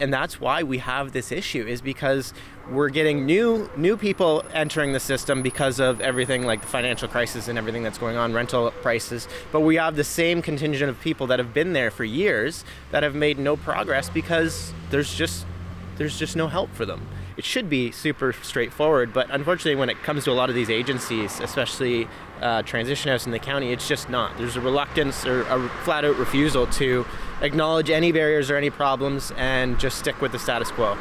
And that's why we have this issue, is because we're getting new people entering the system because of everything like the financial crisis and everything that's going on, rental prices. But we have the same contingent of people that have been there for years that have made no progress because there's just no help for them. It should be super straightforward, but unfortunately when it comes to a lot of these agencies, especially Transition House in the county, it's just not. There's a reluctance or a flat out refusal to acknowledge any barriers or any problems and just stick with the status quo.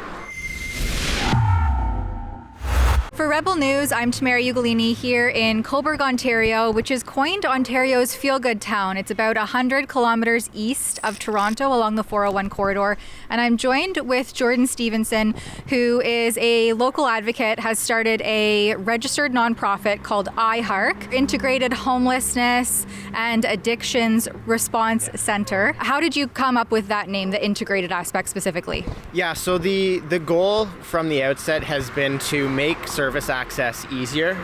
For Rebel News, I'm Tamara Ugolini here in Cobourg, Ontario, which is coined Ontario's feel-good town. It's about 100 kilometers east of Toronto along the 401 corridor. And I'm joined with Jordan Stevenson, who is a local advocate, has started a registered nonprofit called iHark, Integrated Homelessness and Addictions Response Center. How did you come up with that name, the integrated aspect specifically? Yeah, so the goal from the outset has been to make service access easier.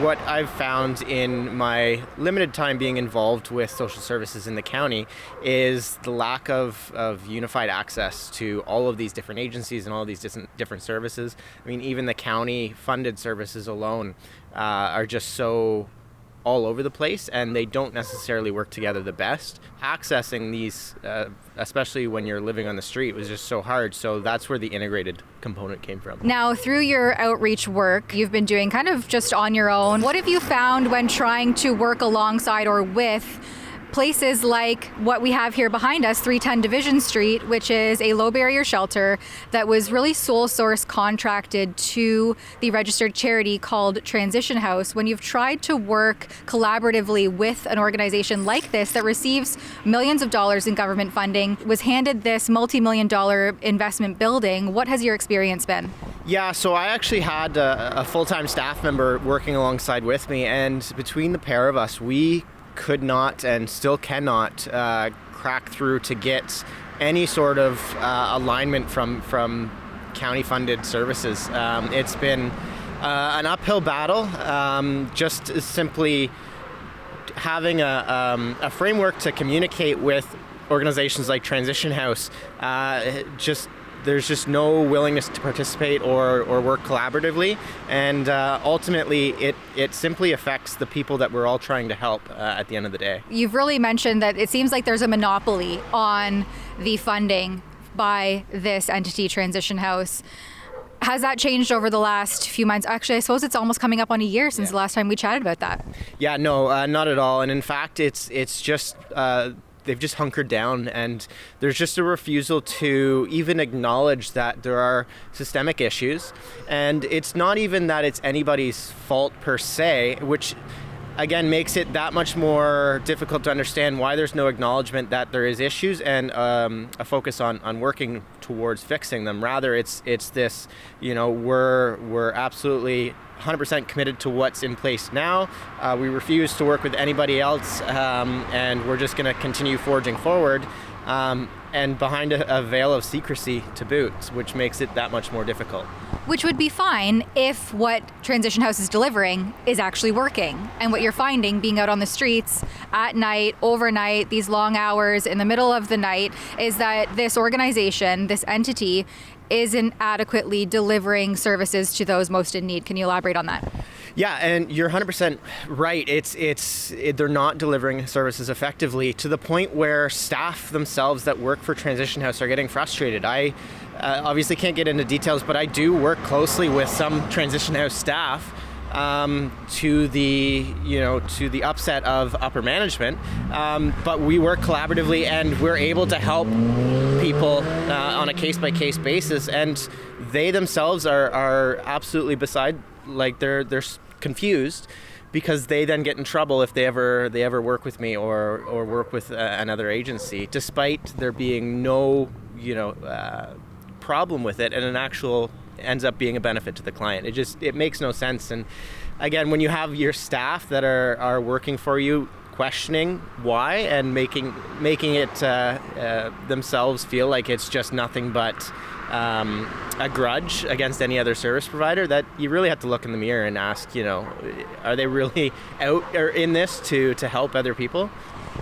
What I've found in my limited time being involved with social services in the county is the lack of unified access to all of these different agencies and all of these different services. I mean, even the county funded services alone are just so all over the place, and they don't necessarily work together the best. Accessing these, especially when you're living on the street, was just so hard. So that's where the integrated component came from. Now, through your outreach work, you've been doing kind of just on your own. What have you found when trying to work alongside or with places like what we have here behind us, 310 Division Street, which is a low barrier shelter that was really sole source contracted to the registered charity called Transition House? When you've tried to work collaboratively with an organization like this that receives millions of dollars in government funding, was handed this multi-million-dollar investment building, what has your experience been? Yeah, so I actually had a full-time staff member working alongside with me, and between the pair of us, we could not and still cannot crack through to get any sort of alignment from county-funded services. It's been an uphill battle, just simply having a framework to communicate with organizations like Transition House. There's just no willingness to participate or work collaboratively, and ultimately it simply affects the people that we're all trying to help at the end of the day. You've really mentioned that it seems like there's a monopoly on the funding by this entity, Transition House. Has that changed over the last few months? Actually, I suppose it's almost coming up on a year since the last time we chatted about that. Yeah, no, not at all. And in fact, it's just they've just hunkered down, and there's just a refusal to even acknowledge that there are systemic issues. And it's not even that it's anybody's fault per se, which again makes it that much more difficult to understand why there's no acknowledgement that there is issues and a focus on working towards fixing them. Rather, it's this, we're absolutely 100% committed to what's in place now. We refuse to work with anybody else, and we're just going to continue forging forward, and behind a veil of secrecy to boot, which makes it that much more difficult. Which would be fine if what Transition House is delivering is actually working. And what you're finding being out on the streets at night, overnight, these long hours in the middle of the night, is that this organization, this entity, isn't adequately delivering services to those most in need. Can you elaborate on that? Yeah, and you're 100% right. They're not delivering services effectively, to the point where staff themselves that work for Transition House are getting frustrated. I obviously can't get into details, but I do work closely with some Transition House staff to the upset of upper management. But we work collaboratively, and we're able to help people on a case-by-case basis, and they themselves are absolutely beside, like they're confused, because they then get in trouble if they ever work with me or work with another agency, despite there being no problem with it, and an actual ends up being a benefit to the client. It makes no sense. And again, when you have your staff that are working for you questioning why and making it themselves feel like it's just nothing but a grudge against any other service provider, that you really have to look in the mirror and ask, are they really out or in this to help other people?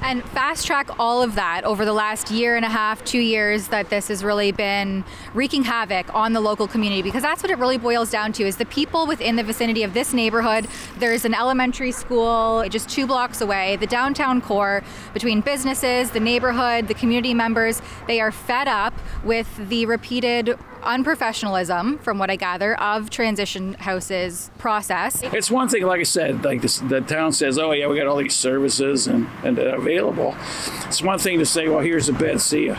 And fast track all of that over the last year and a half, 2 years that this has really been wreaking havoc on the local community, because that's what it really boils down to, is the people within the vicinity of this neighborhood. There's an elementary school just 2 blocks away, the downtown core, between businesses, the neighborhood, the community members. They are fed up with the repeated unprofessionalism, from what I gather, of transition houses process. It's one thing, like I said, like this, the town says, oh yeah, we got all these services and available. It's one thing to say, well, here's the bed, see ya,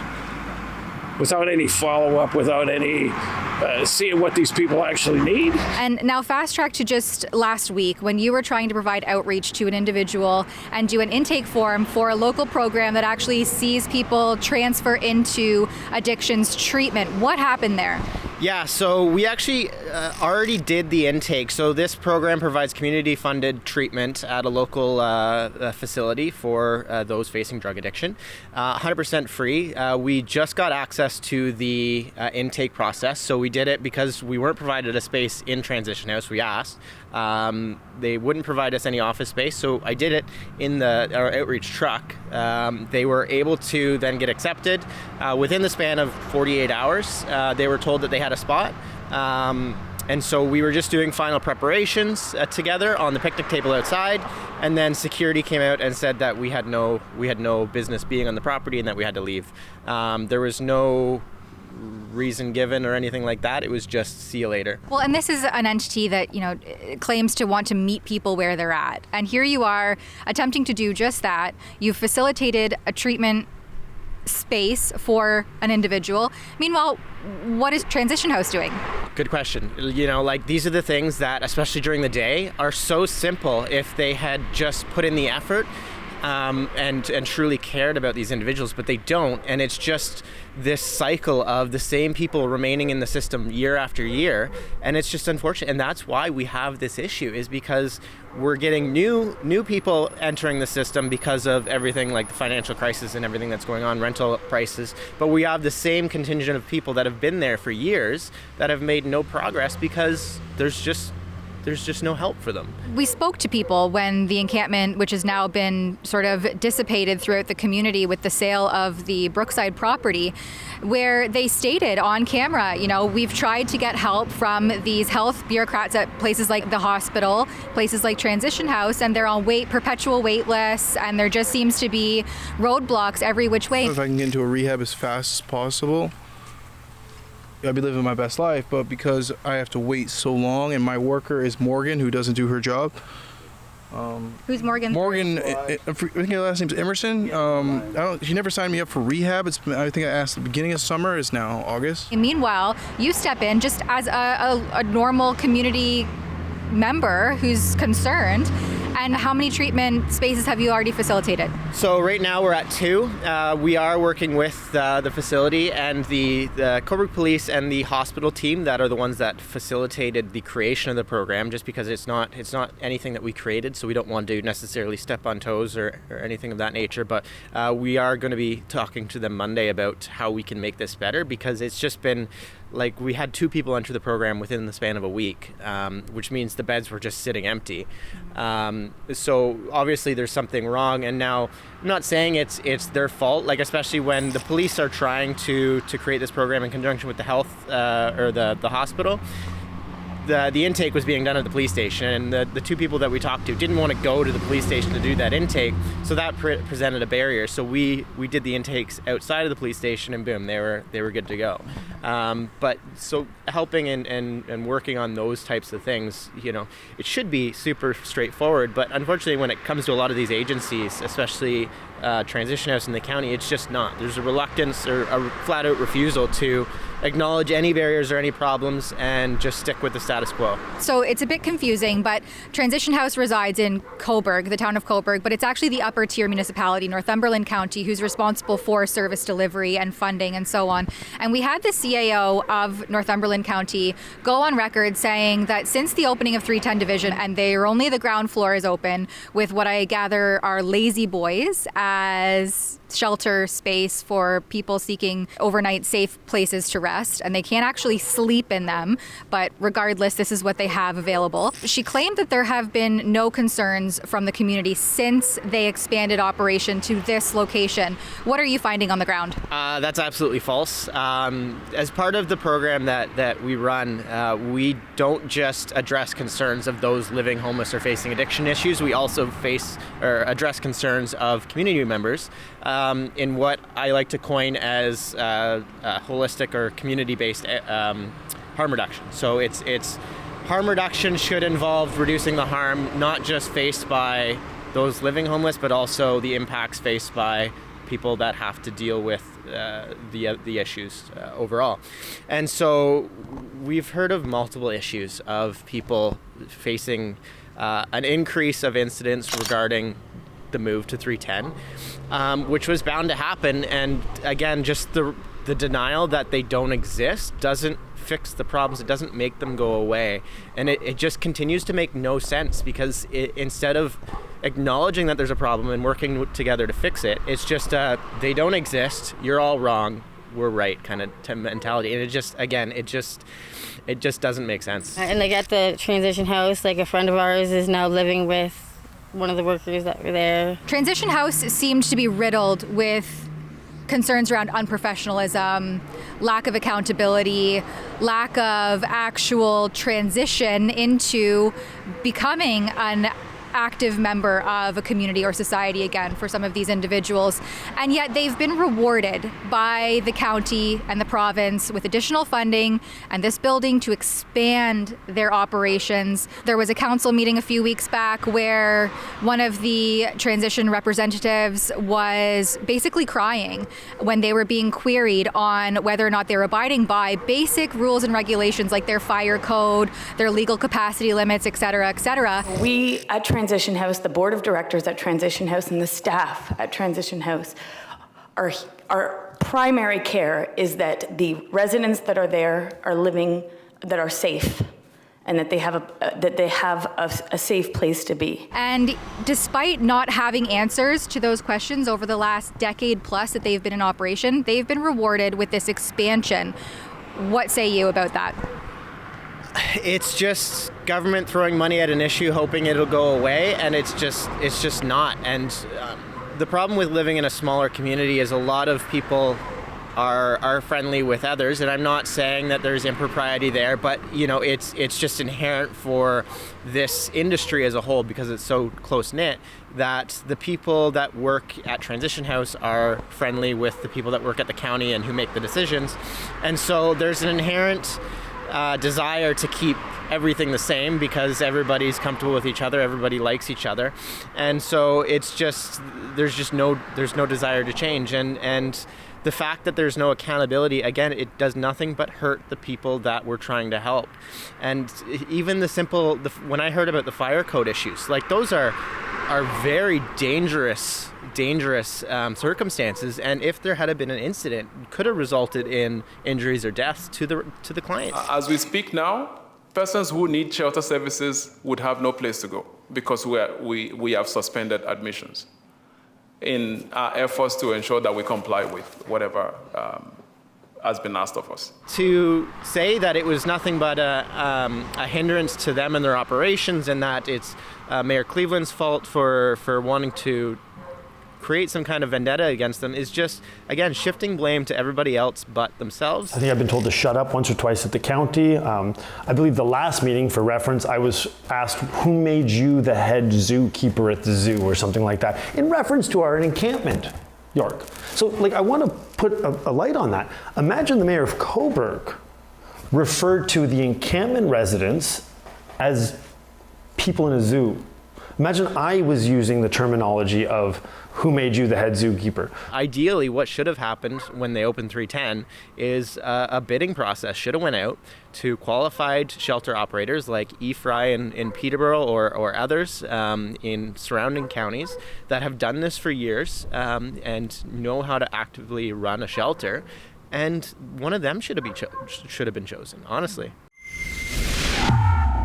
without any follow-up, without any seeing what these people actually need. And now fast track to just last week, when you were trying to provide outreach to an individual and do an intake form for a local program that actually sees people transfer into addictions treatment. What happened there? Yeah, so we actually already did the intake. So this program provides community-funded treatment at a local facility for those facing drug addiction. 100% free. We just got access to the intake process. So we did it because we weren't provided a space in Transition House. We asked. They wouldn't provide us any office space, so I did it in our outreach truck. They were able to then get accepted within the span of 48 hours. They were told that they had a spot. And so we were just doing final preparations together on the picnic table outside, and then security came out and said that we had no business being on the property and that we had to leave. There was no reason given or anything like that. It was just see you later. Well, and this is an entity that, claims to want to meet people where they're at. And here you are attempting to do just that. You've facilitated a treatment space for an individual. Meanwhile, what is Transition House doing? Good question. These are the things that, especially during the day, are so simple if they had just put in the effort and truly cared about these individuals, but they don't. And it's just this cycle of the same people remaining in the system year after year, and it's just unfortunate. And that's why we have this issue, is because we're getting new people entering the system because of everything like the financial crisis and everything that's going on, rental prices, but we have the same contingent of people that have been there for years that have made no progress because there's just no help for them. We spoke to people when the encampment, which has now been sort of dissipated throughout the community with the sale of the Brookside property, where they stated on camera, we've tried to get help from these health bureaucrats at places like the hospital, places like Transition House, and they're on perpetual wait lists, and there just seems to be roadblocks every which way. If I can get into a rehab as fast as possible, I'd be living my best life, but because I have to wait so long, and my worker is Morgan, who doesn't do her job. Who's Morgan? Morgan, I think her last name's Emerson. She never signed me up for rehab. I think I asked at the beginning of summer. It's now August. And meanwhile, you step in just as a normal community member who's concerned. And how many treatment spaces have you already facilitated? So right now we're at 2. We are working with the facility and the Cobourg police and the hospital team that are the ones that facilitated the creation of the program, just because it's not anything that we created, so we don't want to necessarily step on toes or anything of that nature. But we are going to be talking to them Monday about how we can make this better, because it's just been like we had 2 people enter the program within the span of a week, which means the beds were just sitting empty. So obviously there's something wrong, and now I'm not saying it's their fault, like especially when the police are trying to create this program in conjunction with the health or the hospital. The intake was being done at the police station, and the 2 people that we talked to didn't want to go to the police station to do that intake, so that presented a barrier. So we did the intakes outside of the police station, and boom, they were good to go. But so helping and working on those types of things, it should be super straightforward, but unfortunately when it comes to a lot of these agencies, especially Transition House in the county, it's just not. There's a reluctance or a flat out refusal to acknowledge any barriers or any problems and just stick with the status quo. So it's a bit confusing, but Transition House resides in Cobourg, the town of Cobourg, but it's actually the upper tier municipality, Northumberland County, who's responsible for service delivery and funding and so on. And we had the CAO of Northumberland County go on record saying that since the opening of 310 Division, and the ground floor is open, with what I gather are lazy boys as shelter space for people seeking overnight safe places to rest. best and they can't actually sleep in them. But regardless, this is what they have available. She claimed that there have been no concerns from the community since they expanded operation to this location. What are you finding on the ground? That's absolutely false. As part of the program that we run, we don't just address concerns of those living homeless or facing addiction issues. We also address concerns of community members in what I like to coin as holistic or community-based harm reduction. So it's harm reduction should involve reducing the harm not just faced by those living homeless, but also the impacts faced by people that have to deal with the issues overall. And so we've heard of multiple issues of people facing an increase of incidents regarding the move to 310, which was bound to happen. And again, just the denial that they don't exist doesn't fix the problems. It doesn't make them go away. And it just continues to make no sense, because instead of acknowledging that there's a problem and working together to fix it, it's just they don't exist, you're all wrong, we're right kind of mentality. And it just doesn't make sense. And like at the transition house, like a friend of ours is now living with one of the workers that were there. Transition house seemed to be riddled with concerns around unprofessionalism, lack of accountability, lack of actual transition into becoming an active member of a community or society again for some of these individuals. And yet they've been rewarded by the county and the province with additional funding and this building to expand their operations. There was a council meeting a few weeks back where one of the transition representatives was basically crying when they were being queried on whether or not they were abiding by basic rules and regulations like their fire code, their legal capacity limits, et cetera, et cetera. We at Transition House, the board of directors at Transition House and the staff at Transition House, our primary care is that the residents that are there are living, that are safe, and that they have a safe place to be. And despite not having answers to those questions over the last decade plus that they've been in operation, they've been rewarded with this expansion. What say you about that? It's just government throwing money at an issue, hoping it'll go away, and it's just not. And the problem with living in a smaller community is a lot of people are friendly with others, and I'm not saying that there's impropriety there, but it's just inherent for this industry as a whole, because it's so close-knit, that the people that work at Transition House are friendly with the people that work at the county and who make the decisions. And so there's an inherent desire to keep everything the same because everybody's comfortable with each other, everybody likes each other, and so there's no desire to change. And the fact that there's no accountability, again, it does nothing but hurt the people that we're trying to help. And even when I heard about the fire code issues, like those are very dangerous circumstances, and if there had been an incident, could have resulted in injuries or deaths to the clients. As we speak now, persons who need shelter services would have no place to go because we have suspended admissions in our efforts to ensure that we comply with whatever has been asked of us. To say that it was nothing but a hindrance to them and their operations, and that it's Mayor Cleveland's fault for wanting to create some kind of vendetta against them, is just, again, shifting blame to everybody else but themselves. I think I've been told to shut up once or twice at the county. I believe the last meeting, for reference, I was asked, who made you the head zookeeper at the zoo, or something like that, in reference to our encampment, York. So, I want to put a light on that. Imagine the mayor of Cobourg referred to the encampment residents as people in a zoo. Imagine I was using the terminology of who made you the head zookeeper. Ideally, what should have happened when they opened 310 is a bidding process should have went out to qualified shelter operators like eFry in Peterborough or others in surrounding counties that have done this for years and know how to actively run a shelter. And one of them should have been chosen, honestly.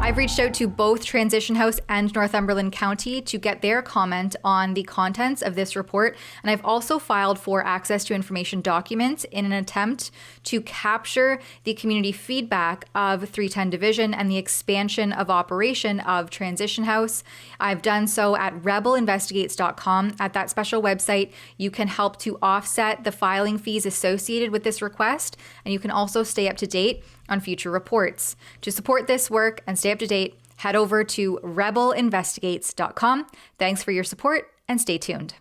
I've reached out to both Transition House and Northumberland County to get their comment on the contents of this report, and I've also filed for access to information documents in an attempt to capture the community feedback of 310 Division and the expansion of operation of Transition House. I've done so at rebelinvestigates.com. At that special website, you can help to offset the filing fees associated with this request, and you can also stay up to date on future reports. To support this work and stay up to date, head over to rebelinvestigates.com. Thanks for your support and stay tuned.